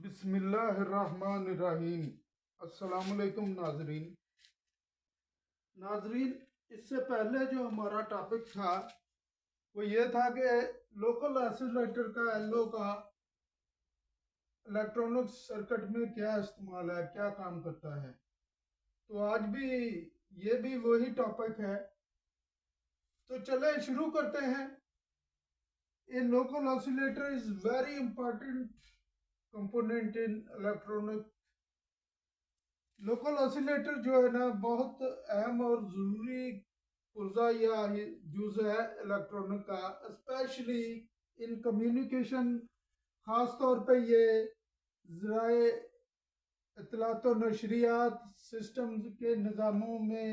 बिस्मिल्लाहिर्रहमानिर्रहीम। अस्सलामुअलैकुम नाजरीन। इससे पहले जो हमारा टॉपिक था वो ये था कि लोकल ऑसिलेटर का एलओ का इलेक्ट्रॉनिक सर्किट में क्या इस्तेमाल है, क्या काम करता है। तो आज भी ये भी वही टॉपिक है, तो चले शुरू करते हैं। A local oscillator is very important component in electronic। Local oscillator जो है ना बहुत अहम और ज़रूरी पुर्जा या जुज है इलेक्ट्रॉनिक का, स्पेशली इन कम्युनिकेशन। ख़ास तौर पे ये ज़राए इत्तलात व नशरियात सिस्टम के निज़ामों में,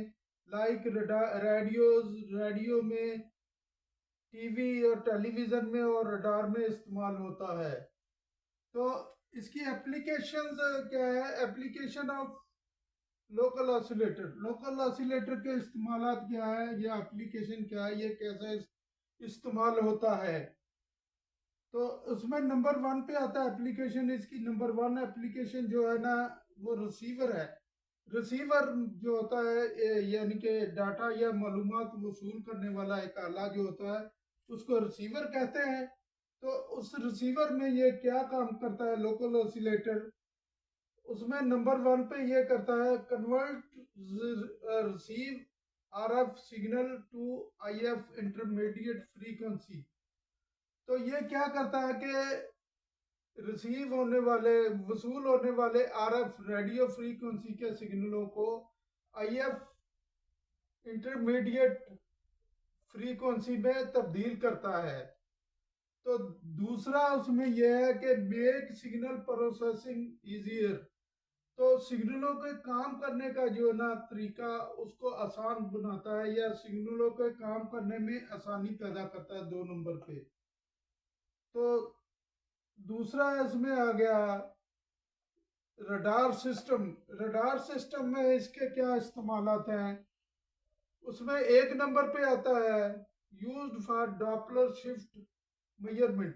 लाइक रेडियो में, टीवी और टेलीविज़न में और रडार में इस्तेमाल होता है। तो इसकी एप्लीकेशंस क्या है? एप्लीकेशन ऑफ लोकल ऑसिलेटर के इस्तेमालात क्या है, ये एप्लीकेशन क्या है, ये कैसे इस्तेमाल होता है। तो उसमें नंबर 1 पे आता है एप्लीकेशन। इसकी नंबर 1 एप्लीकेशन जो है ना वो रिसीवर है। रिसीवर जो होता है यानी कि डाटा या मालूमात वसूल करने वाला एक आला जो होता है उसको रिसीवर कहते हैं। तो उस रिसीवर में ये क्या काम करता है लोकल ऑसिलेटर? उसमें नंबर 1 पे ये करता है convert receive RF signal to IF intermediate frequency. तो ये क्या करता है कि रिसीव होने वाले, वसूल होने वाले आरएफ रेडियो फ्रीक्वेंसी के सिग्नलों को आईएफ इंटरमीडिएट फ्रीक्वेंसी में तब्दील करता है। तो दूसरा उसमें यह है कि मेक सिग्नल प्रोसेसिंग इजियर। तो सिग्नलों के काम करने का जो ना तरीका उसको आसान बनाता है या सिग्नलों के काम करने में आसानी पैदा करता है 2 नंबर पे। तो दूसरा इसमें आ गया रडार सिस्टम। रडार सिस्टम में इसके क्या इस्तेमालात हैं? उसमें 1 नंबर पे आता है used for Doppler shift measurement.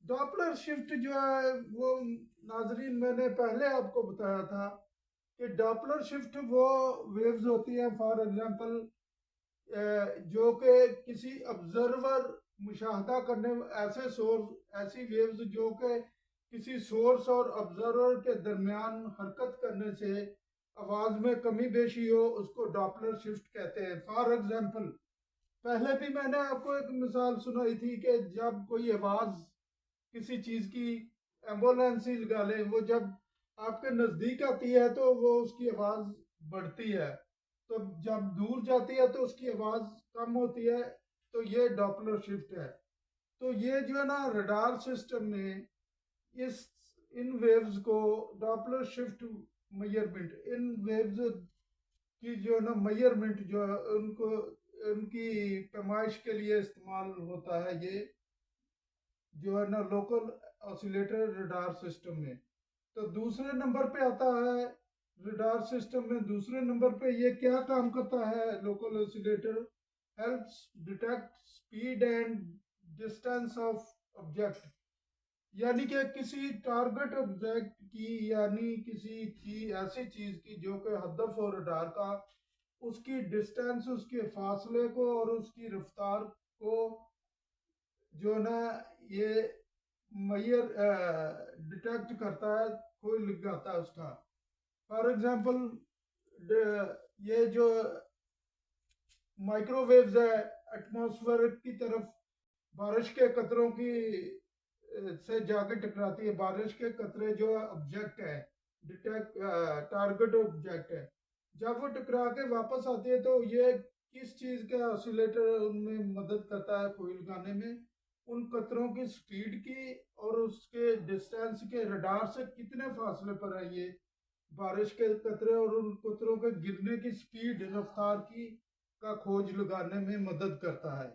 Doppler shift जो है वो नाजरीन मैंने पहले आपको बताया था कि डॉपलर शिफ्ट वो वेव्स होती हैं, फॉर एग्जांपल जो कि किसी ऑब्जर्वर मुशाहदा करने, ऐसे सोर्स, ऐसी वेव्स जो कि किसी सोर्स और ऑब्जर्वर के दरमियान हरकत करने से आवाज़ में कमी बेशी हो, उसको डॉपलर शिफ्ट कहते हैं। फॉर एग्जांपल पहले भी मैंने आपको एक मिसाल सुनाई थी कि जब कोई आवाज़ किसी चीज़ की, एम्बुलेंस ही लगा लें, वो जब आपके नज़दीक आती है तो वो उसकी आवाज़ बढ़ती है, तो जब दूर जाती है तो उसकी आवाज़ कम होती है। तो ये डॉपलर शिफ्ट है। तो ये जो है ना रडार सिस्टम में इस इन वेव्स को डॉपलर शिफ्ट मेजरमेंट, इन वेव्स की जो है ना मेजरमेंट जो है उनको, उनकी पैमाइश के लिए इस्तेमाल होता है ये जो है ना लोकल ऑसिलेटर रडार सिस्टम में। तो दूसरे नंबर पे आता है रडार सिस्टम में, दूसरे नंबर पे ये क्या काम करता है local oscillator? Helps detect speed and distance of object. यानी कि किसी टारगेट ऑब्जेक्ट की, यानी किसी चीज, ऐसी चीज की जो कि हदफ हो रडार का, उसकी डिस्टेंस, उसके फासले को और उसकी रफ्तार को जो ना ये मैयर डिटेक्ट करता है, कोई लगाता है उसका। फॉर एग्जांपल ये जो माइक्रोवेव्स है एटमॉस्फेयर की तरफ बारिश के कतरों की से जाके टकराती है। बारिश के कतरे जो ऑब्जेक्ट है, डिटेक्ट टारगेट ऑब्जेक्ट है, जब वो टकरा के वापस आती है तो ये किस चीज़ का ऑसिलेटर उनमें मदद करता है कोई लगाने में? उन कतरों की स्पीड की और उसके डिस्टेंस के, रडार से कितने फासले पर है ये बारिश के कतरे, और उन कतरों के गिरने की स्पीड, रफ्तार की का खोज लगाने में मदद करता है।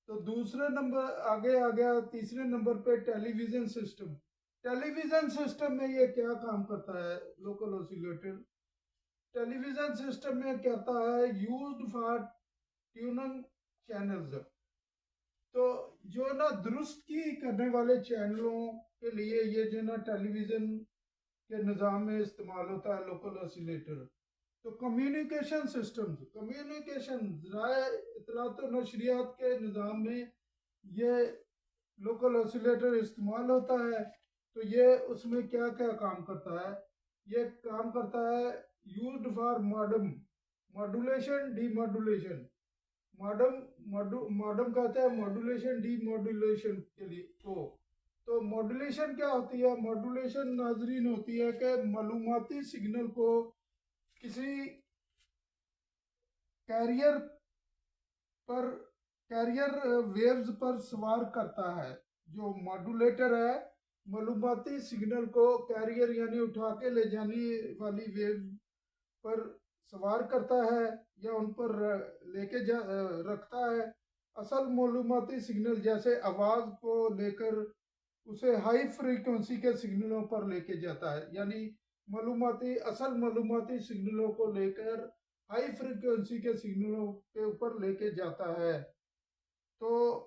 तो दूसरे नंबर आगे आ गया, तीसरे नंबर पे टेलीविजन सिस्टम। टेलीविजन सिस्टम में ये क्या काम करता है लोकल ऑसिलेटर? टेलीविजन सिस्टम में कहता है यूज्ड फॉर ट्यूनिंग चैनल्स। तो जो ना दुरुस्त की करने वाले चैनलों के लिए ये जो ना टेलीविज़न के निज़ाम में इस्तेमाल होता है लोकल ऑसिलेटर। तो कम्युनिकेशन ज़राए इत्तलात व नशरियात के निज़ाम में ये लोकल ऑसिलेटर इस्तेमाल होता है। तो ये उसमें क्या क्या काम करता है, ये काम करता है used for modulation demodulation. Modem कहते हैं मॉड्यूलेशन डीमॉड्यूलेशन के लिए को। तो मॉड्यूलेशन क्या होती है? मॉड्यूलेशन नाजरीन होती है कि मालूमाती सिग्नल को किसी कैरियर पर कैरियर वेव्स पर सवार करता है। जो मॉड्यूलेटर है मालूमाती सिग्नल को कैरियर यानी उठा के ले जाने वाली वेव पर सवार करता है या उन पर लेके रखता है। असल मालूमाती सिग्नल जैसे आवाज़ को लेकर उसे हाई फ्रीक्वेंसी के सिग्नलों पर लेके जाता है। यानी असल मालूमाती सिग्नलों को लेकर हाई फ्रीक्वेंसी के सिग्नलों के ऊपर लेके जाता है, तो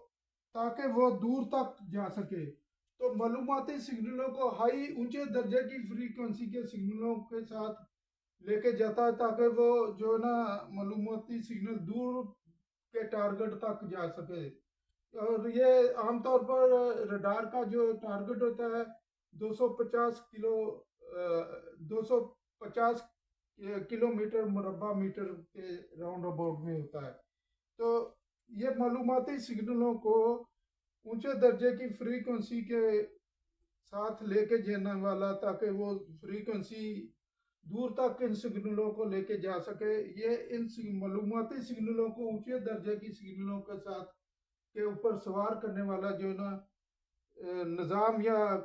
ताकि वो दूर तक जा सके। तो मालूमाती सिग्नलों को हाई ऊंचे दर्जे की फ्रीक्वेंसी के सिग्नलों के साथ लेके जाता है ताकि वो जो है ना मालूमाती सिग्नल दूर के टारगेट तक जा सके। और ये आमतौर पर रडार का जो टारगेट होता है 250 किलो 250 किलोमीटर मुरब्बा मीटर के राउंड अबाउट में होता है। तो ये मालूमाती सिग्नलों को ऊंचे दर्जे की फ्रीक्वेंसी के साथ लेके जाने वाला ताकि वो फ्रीक्वेंसी दूर तक इन सिग्नलों को लेके जा सके। ये इन मालूमाती सिग्नलों को ऊंचे दर्जे की सिग्नलों के साथ के ऊपर सवार करने वाला जो ना निज़ाम या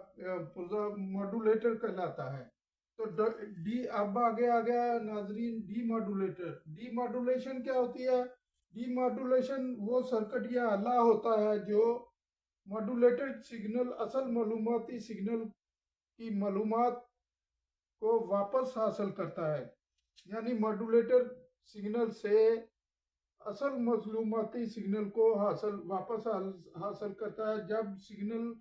पुर्जा मॉड्यूलेटर कहलाता है। तो डी अब आगे आ गया नाजरीन डीमॉड्यूलेशन क्या होती है? डीमॉड्यूलेशन वो सर्किट या हल्ला होता है जो मॉड्यूलेटेड सिग्नल असल मालूमाती सिग्नल की मालूमात को वापस हासिल करता है। यानी मॉड्यूलेटर सिग्नल से असल मालूमाती सिग्नल को वापस हासिल करता है। जब सिग्नल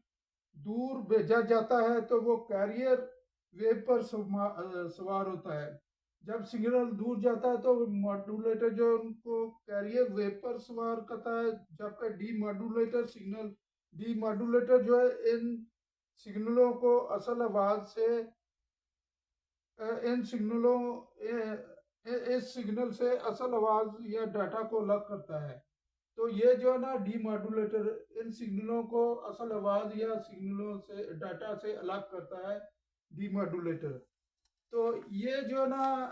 दूर भेजा जाता है तो वो कैरियर वेव पर सवार होता है। जब सिग्नल दूर जाता है तो मॉड्यूलेटर जो उनको कैरियर वेव पर सवार करता है, जबकि डी मॉड्यूलेटर जो है इन सिग्नलों को असल आवाज से इन सिग्नलों इस सिग्नल से असल आवाज या डाटा को अलग करता है। तो ये जो है ना डीमॉड्यूलेटर इन सिग्नलों को असल आवाज या सिग्नलों से डाटा से अलग करता है, डीमॉड्यूलेटर। तो ये जो है ना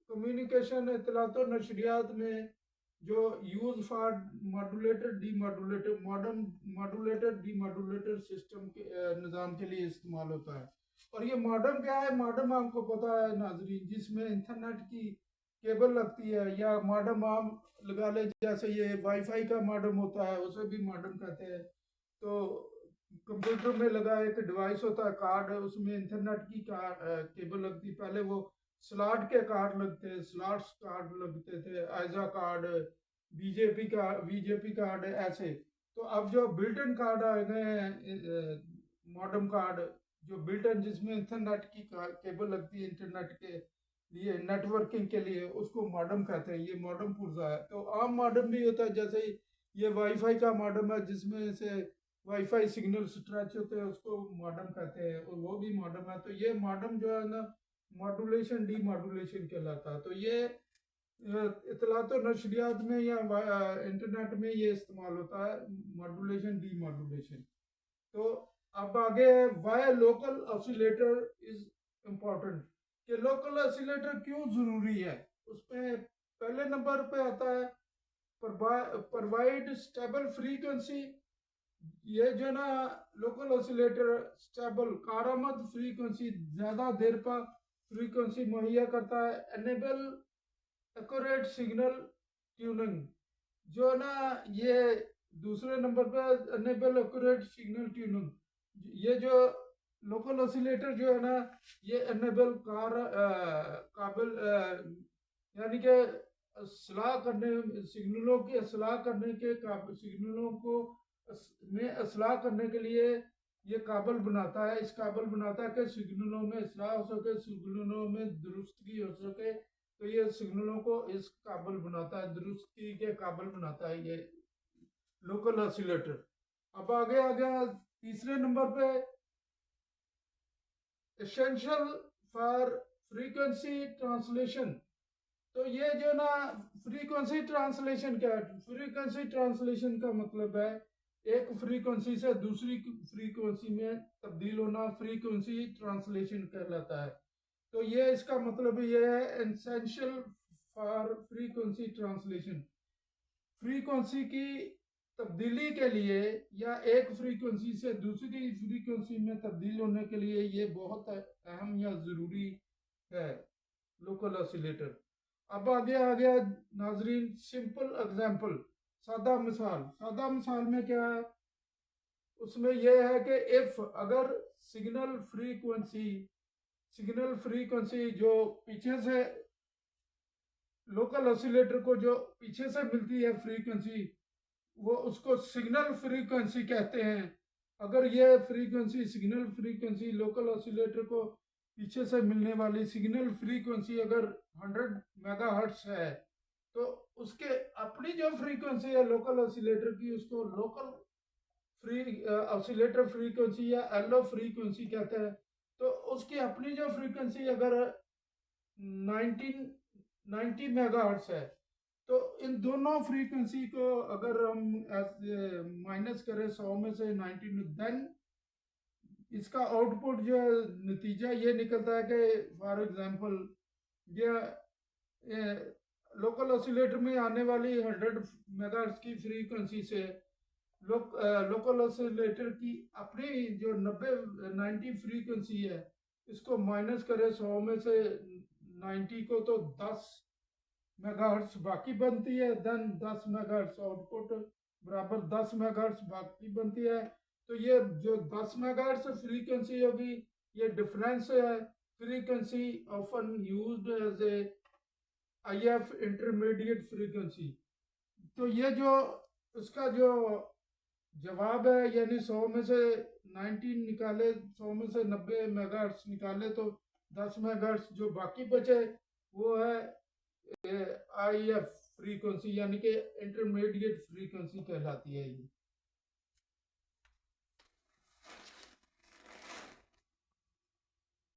कम्युनिकेशन इत्तलात और नशरियात में जो use for modulator demodulator system के निज़ाम के लिए इस्तेमाल होता है। और ये मॉडम क्या है? मॉडम आपको पता है नाजरीन, जिसमें इंटरनेट की केबल लगती है, या मॉडम आप लगा ले जैसे ये वाईफाई का मॉडम होता है उसे भी मॉडम कहते हैं। तो कंप्यूटर में लगा एक डिवाइस होता है कार्ड, उसमें इंटरनेट की केबल लगती। पहले वो स्लॉट के कार्ड लगते, स्लॉट्स कार्ड लगते थे, आयजा कार्ड, बीजेपी कार्ड ऐसे। तो अब जो बिल्ट इन कार्ड आ गए हैं मॉडम कार्ड, जो बिल्ट इन जिसमें इंटरनेट की केबल लगती है इंटरनेट के लिए नेटवर्किंग के लिए, उसको मॉडम कहते हैं। ये मॉडम पुर्जा है। तो आम मॉडम भी होता है जैसे ये वाईफाई का मॉडम है जिसमें से वाईफाई सिग्नल स्ट्रेच होते हैं, उसको मॉडम कहते हैं, और वो भी मॉडम है। तो ये मॉडम जो है ना मॉड्यूलेशन डीमॉड्यूलेशन कहलाता है। तो ये इतलात और नशरियात में या इंटरनेट में ये इस्तेमाल होता है मॉड्यूलेशन डीमॉड्यूलेशन। तो अब आगे है why local oscillator is important, कि लोकल ऑसिलेटर क्यों जरूरी है। उसमें पहले नंबर पे आता है प्रोवाइड स्टेबल फ्रीक्वेंसी। ये जो ना लोकल ऑसिलेटर स्टेबल कारामद फ्रीक्वेंसी ज्यादा देर पर फ्रीक्वेंसी मुहैया करता है। एनेबल एक्यूरेट सिग्नल ट्यूनिंग, जो ना ये दूसरे नंबर पे एनेबल एक्यूरेट सिग्नल ट्यूनिंग। ये जो लोकल ऑसिलेटर जो है ना ये एनेबल काबिल यानी कि असलाह करने, सिग्नलों की असलाह करने के सिग्नलों को में असलाह करने के लिए ये काबिल बनाता है, इस काबिल बनाता है कि सिग्नलों में असलाह हो सके, सिग्नलों में दुरुस्तगी हो सके। तो ये सिग्नलों को इस काबिल बनाता है, दुरुस्तगी के काबिल बनाता है ये लोकल ऑसिलेटर। अब आगे आ गया तीसरे नंबर पे, एसेंशियल फॉर फ्रीक्वेंसी ट्रांसलेशन। तो ये जो ना, फ्रीक्वेंसी ट्रांसलेशन क्या है? फ्रीक्वेंसी ट्रांसलेशन का मतलब है एक फ्रीक्वेंसी से दूसरी फ्रीक्वेंसी में तब्दील होना, फ्रीक्वेंसी ट्रांसलेशन कहलाता है। तो ये इसका मतलब ये है, essential for frequency translation. Frequency की तब्दीली के लिए या एक फ्रीक्वेंसी से दूसरी फ्रीक्वेंसी में तब्दील होने के लिए ये बहुत अहम या ज़रूरी है लोकल ऑसिलेटर। अब आगे आ गया नाजरीन, सिंपल एग्जांपल, सादा मिसाल। सादा मिसाल में क्या है? उसमें यह है कि इफ अगर सिग्नल फ्रीक्वेंसी जो पीछे से लोकल ऑसिलेटर को जो पीछे से मिलती है फ्रीक्वेंसी, वो उसको सिग्नल फ्रीक्वेंसी कहते हैं। अगर ये frequency, signal frequency, local oscillator को पीछे से मिलने वाली सिग्नल फ्रीक्वेंसी अगर 100 मेगाहर्ट्ज है, तो उसके अपनी जो फ्रीक्वेंसी है लोकल ऑसिलेटर की, उसको लोकल ऑसिलेटर फ्रीक्वेंसी या एलओ फ्रीक्वेंसी कहते हैं। तो उसकी अपनी जो फ्रीक्वेंसी अगर 1990 मेगाहर्ट्ज है, तो इन दोनों फ्रीक्वेंसी को अगर हम माइनस करें 100 में से 19, देन इसका आउटपुट जो नतीजा ये निकलता है कि फॉर एग्जांपल ये लोकल ऑसिलेटर में आने वाली 100 मेगाहर्ट्ज की फ्रीक्वेंसी से लोकल ऑसिलेटर की अपनी जो 90 फ्रीक्वेंसी है, इसको माइनस करें 100 में से 90 को, तो 10 मेगाहर्ट्ज बाकी बनती है। देन 10 मेगाहर्ट्ज आउटपुट बराबर 10 मेगाहर्ट्ज बाकी बनती है। तो ये जो 10 मेगाहर्ट्ज फ्रीक्वेंसी होगी, ये डिफरेंस है frequency often used as a IF intermediate frequency. तो ये जो उसका जो जवाब है, यानी 100 में से 19 निकाले, 100 में से 90 मेगाहर्ट्ज निकाले, तो 10 मेगाहर्ट्ज जो बाकी बचे वो है आई एफ फ्रीक्वेंसी, यानी कि इंटरमीडिएट फ्रीक्वेंसी कहलाती है ये।